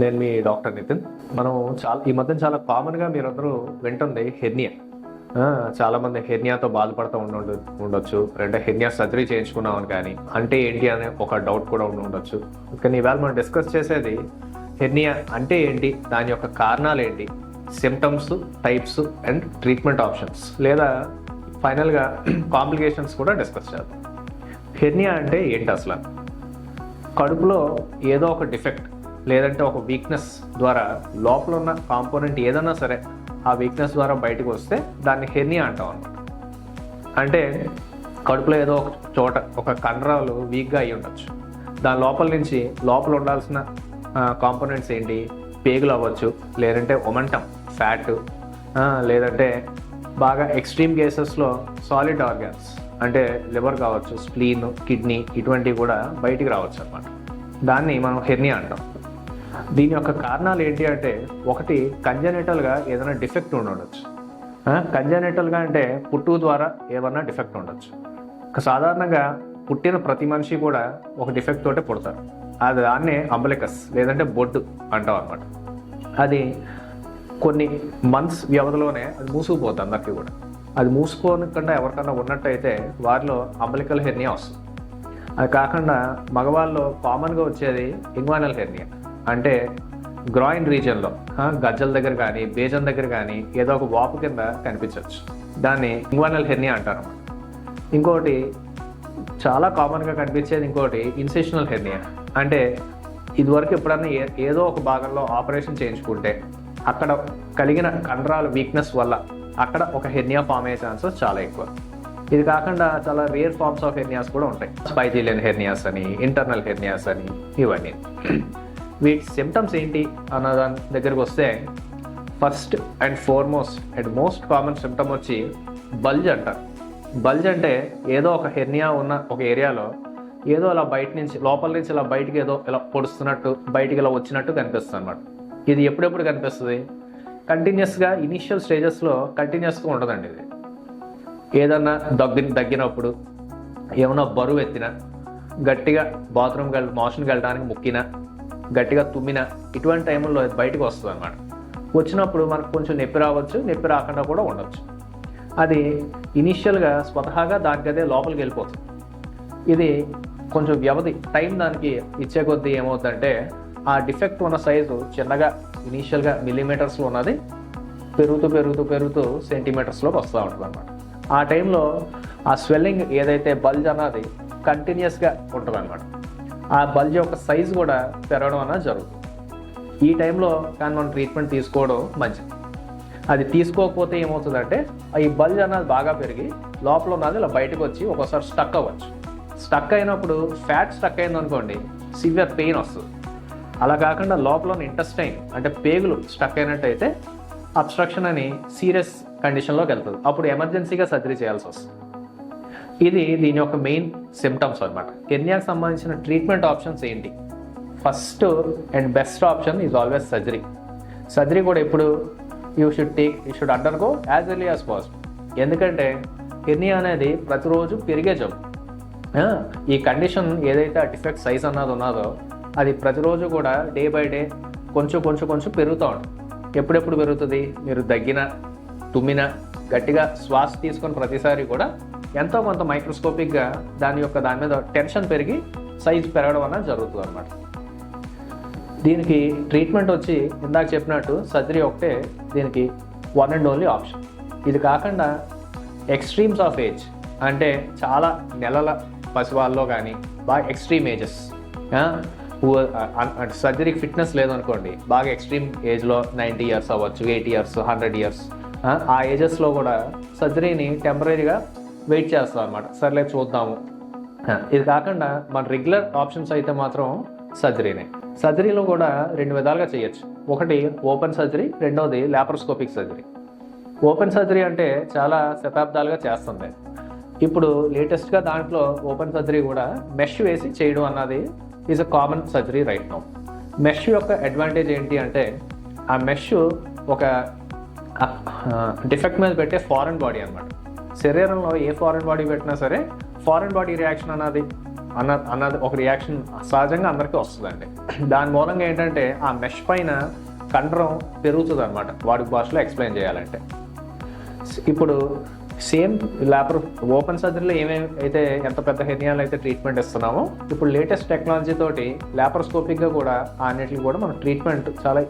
నేను మీ డాక్టర్ నితిన్. మనం ఈ మధ్య చాలా కామన్గా మీరందరూ వింటుంది హెర్నియా. చాలామంది హెర్నియాతో బాధపడుతూ ఉండొచ్చు, అంటే హెర్నియా సర్జరీ చేయించుకున్నామని, కానీ అంటే ఏంటి అనే ఒక డౌట్ కూడా ఉండొచ్చు. కానీ ఇవాళ మనం డిస్కస్ చేసేది హెర్నియా అంటే ఏంటి, దాని యొక్క కారణాలు ఏంటి, symptoms, types and treatment options, లేదా ఫైనల్గా కాంప్లికేషన్స్ కూడా డిస్కస్ చేద్దాం. హెర్నియా అంటే ఏంటి అసలు? కడుపులో ఏదో ఒక డిఫెక్ట్ లేదంటే ఒక వీక్నెస్ ద్వారా లోపల ఉన్న కాంపోనెంట్ ఏదన్నా సరే ఆ వీక్నెస్ ద్వారా బయటకు వస్తే దాన్ని హెర్నియా అంటాం అన్నమాట. అంటే కడుపులో ఏదో ఒక చోట ఒక కండరాలు వీక్గా అయి ఉండొచ్చు, దాని లోపల ఉండాల్సిన కాంపోనెంట్స్ ఏంటి, పేగులు అవ్వచ్చు, లేదంటే ఒమంటం ఫ్యాట్, లేదంటే బాగా ఎక్స్ట్రీమ్ కేసెస్లో సాలిడ్ ఆర్గాన్స్ అంటే లివర్ కావచ్చు, స్ప్లీన్, కిడ్నీ, ఇటువంటివి కూడా బయటికి రావచ్చు అన్నమాట. దాన్ని మనం హెర్నియా అంటాం. దీని యొక్క కారణాలు ఏంటి అంటే, ఒకటి కంజెనిటల్గా ఏదైనా డిఫెక్ట్ ఉండొచ్చు. కంజెనిటల్గా అంటే పుట్టుక ద్వారా ఏమన్నా డిఫెక్ట్ ఉండొచ్చు. సాధారణంగా పుట్టిన ప్రతి మనిషి కూడా ఒక డిఫెక్ట్ తోటే పుడతారు. అది దాన్నే అంబలికస్ లేదంటే బొడ్డు అంటాం అనమాట. అది కొన్ని మంత్స్ వ్యవధిలోనే అది మూసుకుపోతుంది అందరికీ కూడా. అది మూసుకోకుండా ఎవరికన్నా ఉన్నట్టయితే వారిలో అంబలికల్ హెర్నియా వస్తుంది. అది కాకుండా మగవాళ్ళలో కామన్గా వచ్చేది ఇంగ్వానల్ హెర్నియా, అంటే గ్రాయిన్ రీజియన్లో గజ్జల దగ్గర కానీ బేజం దగ్గర కానీ ఏదో ఒక వాపు కింద కనిపించవచ్చు. దాన్ని ఇంగ్వానల్ హెర్నియా అంటారు. ఇంకోటి చాలా కామన్గా కనిపించేది ఇంకోటి ఇన్సెషనల్ హెర్నియా. అంటే ఇదివరకు ఎప్పుడన్నా ఏదో ఒక భాగంలో ఆపరేషన్ చేయించుకుంటే అక్కడ కలిగిన కండరాల వీక్నెస్ వల్ల అక్కడ ఒక హెర్నియా ఫామ్ అయ్యే ఛాన్సెస్ చాలా ఎక్కువ. ఇది కాకుండా చాలా రేర్ ఫార్మ్స్ ఆఫ్ హెర్నియాస్ కూడా ఉంటాయి. స్పైజిలియన్ హెర్నియాస్ అని, ఇంటర్నల్ హెర్నియాస్ అని, ఇవన్నీ. వీటి సిమ్టమ్స్ ఏంటి అన్న దాని దగ్గరకు వస్తే, first and foremost and most common symptom వచ్చి బల్జ్ అంటారు. బల్జ్ అంటే ఏదో ఒక హెర్నియా ఉన్న ఒక ఏరియాలో ఏదో అలా లోపల నుంచి ఇలా బయటికి ఏదో ఇలా పొడుస్తున్నట్టు, బయటికి ఇలా వచ్చినట్టు కనిపిస్తుంది అనమాట. ఇది ఎప్పుడెప్పుడు కనిపిస్తుంది? కంటిన్యూస్గా ఇనీషియల్ స్టేజెస్లో కంటిన్యూస్గా ఉండదండి. ఇది ఏదన్నా దగ్గినప్పుడు, ఏమన్నా బరువు ఎత్తినా, గట్టిగా మోషన్కి వెళ్ళడానికి ముక్కినా, గట్టిగా తుమ్మినా, ఇటువంటి టైంలో బయటకు వస్తుంది అనమాట. వచ్చినప్పుడు మనకు కొంచెం నొప్పి రావచ్చు, నొప్పి రాకుండా కూడా ఉండొచ్చు. అది ఇనీషియల్గా స్వతహాగా దానికి అదే లోపలికి వెళ్ళిపోతుంది. ఇది కొంచెం వ్యవధి టైం దానికి ఇచ్చే కొద్దీ ఏమవుతుందంటే, ఆ డిఫెక్ట్ ఉన్న సైజు చిన్నగా ఇనీషియల్గా మిల్లీమీటర్స్లో ఉన్నది పెరుగుతూ సెంటీమీటర్స్లోకి వస్తూ ఉంటుంది అనమాట. ఆ టైంలో ఆ స్వెల్లింగ్ ఏదైతే బల్జ్ అన్నది కంటిన్యూస్గా ఉంటుంది అనమాట. ఆ బల్జ్ యొక్క సైజు కూడా పెరగడం అన్నది జరుగుతుంది. ఈ టైంలో కానీ మనం ట్రీట్మెంట్ తీసుకోవడం మంచిది. అది తీసుకోకపోతే ఏమవుతుందంటే, ఈ బల్జ్ అన్నది బాగా పెరిగి లోపల ఉన్నది ఇలా బయటకు వచ్చి ఒక్కోసారి స్టక్ అవ్వచ్చు. స్టక్ అయినప్పుడు ఫ్యాట్ స్టక్ అయింది అనుకోండి, సివియర్ పెయిన్ వస్తుంది. అలా కాకుండా లోపల ఉన్న ఇంటెస్టైన్ అంటే పేగులు స్టక్ అయినట్టయితే అబ్స్ట్రక్షన్ అని సీరియస్ కండిషన్లోకి వెళ్తుంది. అప్పుడు ఎమర్జెన్సీగా సర్జరీ చేయాల్సి వస్తుంది. ఇది దీని యొక్క మెయిన్ సిమ్టమ్స్ అనమాట. హెర్నియాకి సంబంధించిన ట్రీట్మెంట్ ఆప్షన్స్ ఏంటి? First and best option is always surgery. Surgery కూడా ఎప్పుడు you should undergo as early as possible. ఎందుకంటే హెర్నియా అనేది ప్రతిరోజు పెరిగే జబ్బు. ఈ కండిషన్ ఏదైతే ఆ డిఫెక్ట్ సైజ్ అన్నది ఉన్నదో అది ప్రతిరోజు కూడా డే బై డే కొంచెం పెరుగుతూ ఉంటుంది. ఎప్పుడెప్పుడు పెరుగుతుంది? మీరు దగ్గిన, తుమ్మిన, గట్టిగా శ్వాస తీసుకుని ప్రతిసారి కూడా ఎంతో కొంత మైక్రోస్కోపిక్గా దాని మీద టెన్షన్ పెరిగి సైజు పెరగడం అన్నది జరుగుతుంది అనమాట. దీనికి ట్రీట్మెంట్ వచ్చి ఇందాక చెప్పినట్టు సర్జరీ ఒకటే దీనికి వన్ అండ్ ఓన్లీ ఆప్షన్. ఇది కాకుండా ఎక్స్ట్రీమ్స్ ఆఫ్ ఏజ్ అంటే చాలా నెలల పసివాళ్ళలో కానీ బాగా ఎక్స్ట్రీమ్ ఏజెస్, సర్జరీకి ఫిట్నెస్ లేదనుకోండి, బాగా ఎక్స్ట్రీమ్ ఏజ్లో 90 ఇయర్స్ అవ్వచ్చు, 80 ఇయర్స్, 100 ఇయర్స్, ఆ ఏజెస్లో కూడా సర్జరీని టెంపరీగా వెయిట్ చేస్తాం అనమాట. సర్లే చూద్దాము. ఇది కాకుండా మన రెగ్యులర్ ఆప్షన్స్ అయితే మాత్రం సర్జరీనే. సర్జరీలో కూడా 2 విధాలుగా చేయొచ్చు. ఒకటి ఓపెన్ సర్జరీ, రెండోది లాప్రోస్కోపిక్ సర్జరీ. ఓపెన్ సర్జరీ అంటే చాలా శతాబ్దాలుగా చేస్తుంది. ఇప్పుడు లేటెస్ట్గా దాంట్లో ఓపెన్ సర్జరీ కూడా మెష్ వేసి చేయడం అన్నది is a common surgery right now. Mesh యొక్క అడ్వాంటేజ్ ఏంటి అంటే, ఆ మెష్ ఒక డిఫెక్ట్ మీద పెట్టే ఫారెన్ బాడీ అనమాట. శరీరంలో ఏ ఫారెన్ బాడీ పెట్టినా సరే ఫారెన్ బాడీ రియాక్షన్ అన్నది ఒక రియాక్షన్ సహజంగా అందరికీ వస్తుందండి. దాని మూలంగా ఏంటంటే ఆ మెష్ పైన కండరం పెరుగుతుంది అనమాట, వాడి భాషలో ఎక్స్ప్లెయిన్ చేయాలంటే. ఇప్పుడు సేమ్ ఓపెన్ సర్జరీలో ఏమేమి అయితే ఎంత పెద్ద హెర్నియాలు అయితే ట్రీట్మెంట్ ఇస్తున్నామో, ఇప్పుడు లేటెస్ట్ టెక్నాలజీ తోటి లాప్రోస్కోపిక్గా కూడా అన్నిటికి కూడా మనం ట్రీట్మెంట్ చాలా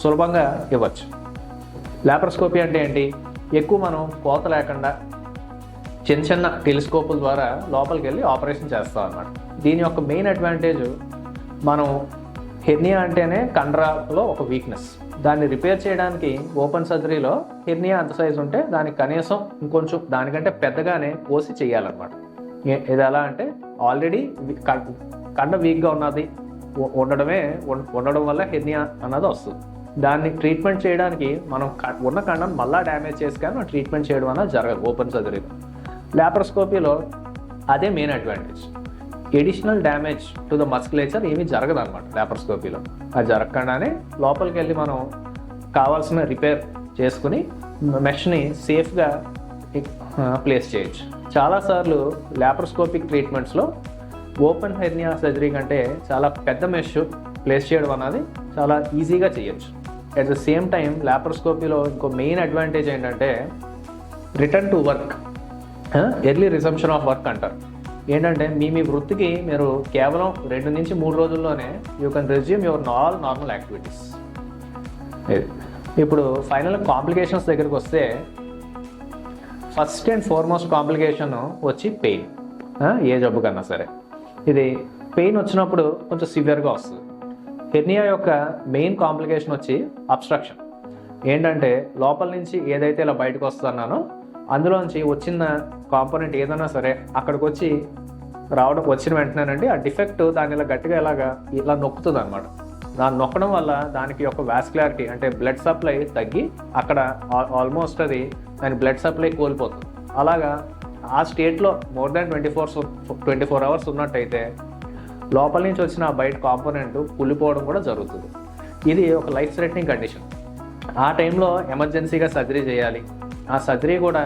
సులభంగా ఇవ్వచ్చు. లాప్రోస్కోపీ అంటే ఏంటి? ఎక్కువ మనం కోత లేకుండా చిన్న చిన్న టెలిస్కోపుల ద్వారా లోపలికి వెళ్ళి ఆపరేషన్ చేస్తాం అన్నమాట. దీని యొక్క మెయిన్ అడ్వాంటేజ్, మనం హెర్నియా అంటేనే కండరాలో ఒక వీక్నెస్, దాన్ని రిపేర్ చేయడానికి ఓపెన్ సర్జరీలో హెర్నియా అంత సైజు ఉంటే దానికి కనీసం ఇంకొంచెం దానికంటే పెద్దగానే కోసి చేయాలన్నమాట. ఇది ఎలా అంటే ఆల్రెడీ కండ వీక్గా ఉండడం వల్ల హెర్నియా అన్నది వస్తుంది. దాన్ని ట్రీట్మెంట్ చేయడానికి మనం ఉన్న కండను మళ్ళీ డ్యామేజ్ చేసి కానీ మనం ట్రీట్మెంట్ చేయడం అన్నది జరగదు ఓపెన్ సర్జరీలో. లాప్రోస్కోపీలో అదే main advantage. Additional damage to the musculature ఏమీ జరగదు అనమాట లాప్రోస్కోపీలో. అది జరగకుండానే లోపలికి వెళ్ళి మనం కావాల్సిన రిపేర్ చేసుకుని మెష్ని సేఫ్గా ప్లేస్ చేయొచ్చు. చాలాసార్లు లాప్రోస్కోపిక్ ట్రీట్మెంట్స్లో ఓపెన్ హెర్నియా సర్జరీ కంటే చాలా పెద్ద మెష్ ప్లేస్ చేయడం అన్నది చాలా ఈజీగా చేయొచ్చు. అట్ ద సేమ్ టైం లాప్రోస్కోపీలో ఇంకో మెయిన్ అడ్వాంటేజ్ ఏంటంటే return to work, early resumption of work అంటారు. ఏంటంటే మీ వృత్తికి మీరు కేవలం 2 నుంచి 3 రోజుల్లోనే you can resume your normal activities. ఇప్పుడు ఫైనల్ కాంప్లికేషన్స్ దగ్గరికి వస్తే, ఫస్ట్ అండ్ ఫార్మోస్ట్ కాంప్లికేషన్ వచ్చి పెయిన్. ఏ జబ్బు కన్నా సరే ఇది పెయిన్ వచ్చినప్పుడు కొంచెం సివియర్గా వస్తుంది. హెర్నియా యొక్క మెయిన్ కాంప్లికేషన్ వచ్చి అబ్స్ట్రక్షన్. ఏంటంటే లోపల నుంచి ఏదైతే ఇలా బయటకు వస్తున్నానో అందులోంచి వచ్చిన కాంపోనెంట్ ఏదైనా సరే అక్కడికి వచ్చిన వెంటనేనండి ఆ డిఫెక్ట్ దాన్ని ఇలా గట్టిగా ఇలా నొక్కుతుంది అనమాట. దాన్ని నొక్కడం వల్ల దానికి యొక్క వాస్కులారిటీ అంటే బ్లడ్ సప్లై తగ్గి అక్కడ ఆల్మోస్ట్ అది దాని బ్లడ్ సప్లై కోల్పోతుంది. అలాగా ఆ స్టేట్లో మోర్ దాన్ 24 అవర్స్ ఉన్నట్టయితే లోపల నుంచి వచ్చిన బయట కాంపోనెంట్ కుళ్ళిపోవడం కూడా జరుగుతుంది. ఇది ఒక లైఫ్ థ్రెటనింగ్ కండిషన్. ఆ టైంలో ఎమర్జెన్సీగా సర్జరీ చేయాలి. ఆ సర్జరీ కూడా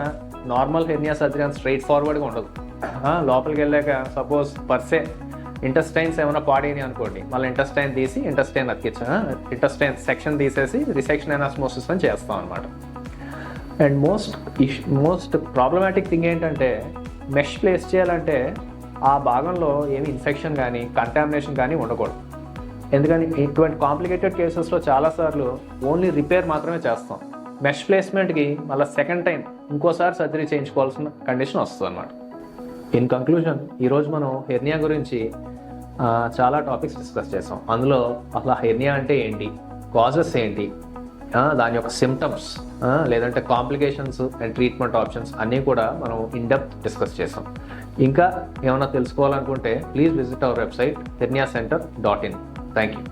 నార్మల్ హెర్నియా సర్జరీ అంత స్ట్రైట్ ఫార్వర్డ్గా ఉండదు. లోపలికి వెళ్ళాక సపోజ్ పర్సే ఇంటెస్టైన్స్ ఏమైనా పాడైనాయి అనుకోండి, మళ్ళీ ఇంటెస్టైన్ తీసి ఇంటెస్టైన్ సెక్షన్ తీసేసి రిసెక్షన్ ఎనాస్మోసిస్ అని చేస్తాం అనమాట. అండ్ మోస్ట్ ప్రాబ్లమాటిక్ థింగ్ ఏంటంటే మెష్ ప్లేస్ చేయాలంటే ఆ భాగంలో ఏమి ఇన్ఫెక్షన్ కానీ కంటామినేషన్ కానీ ఉండకూడదు. ఎందుకని ఇటువంటి కాంప్లికేటెడ్ కేసెస్లో చాలాసార్లు ఓన్లీ రిపేర్ మాత్రమే చేస్తాం. మెష్ ప్లేస్మెంట్కి మళ్ళీ సెకండ్ టైం ఇంకోసారి సర్జరీ చేయించుకోవాల్సిన కండిషన్ వస్తుంది అనమాట. ఇన్ కంక్లూజన్, ఈరోజు మనం హెర్నియా గురించి చాలా టాపిక్స్ డిస్కస్ చేసాం. అందులో అసలు హెర్నియా అంటే ఏంటి, కాజెస్ ఏంటి, దాని యొక్క సిమ్టమ్స్, లేదంటే కాంప్లికేషన్స్ అండ్ ట్రీట్మెంట్ ఆప్షన్స్ అన్నీ కూడా మనం ఇన్ డెప్త్ డిస్కస్ చేసాం. ఇంకా ఏమైనా తెలుసుకోవాలనుకుంటే please visit our website herniacenter.in. Thank you.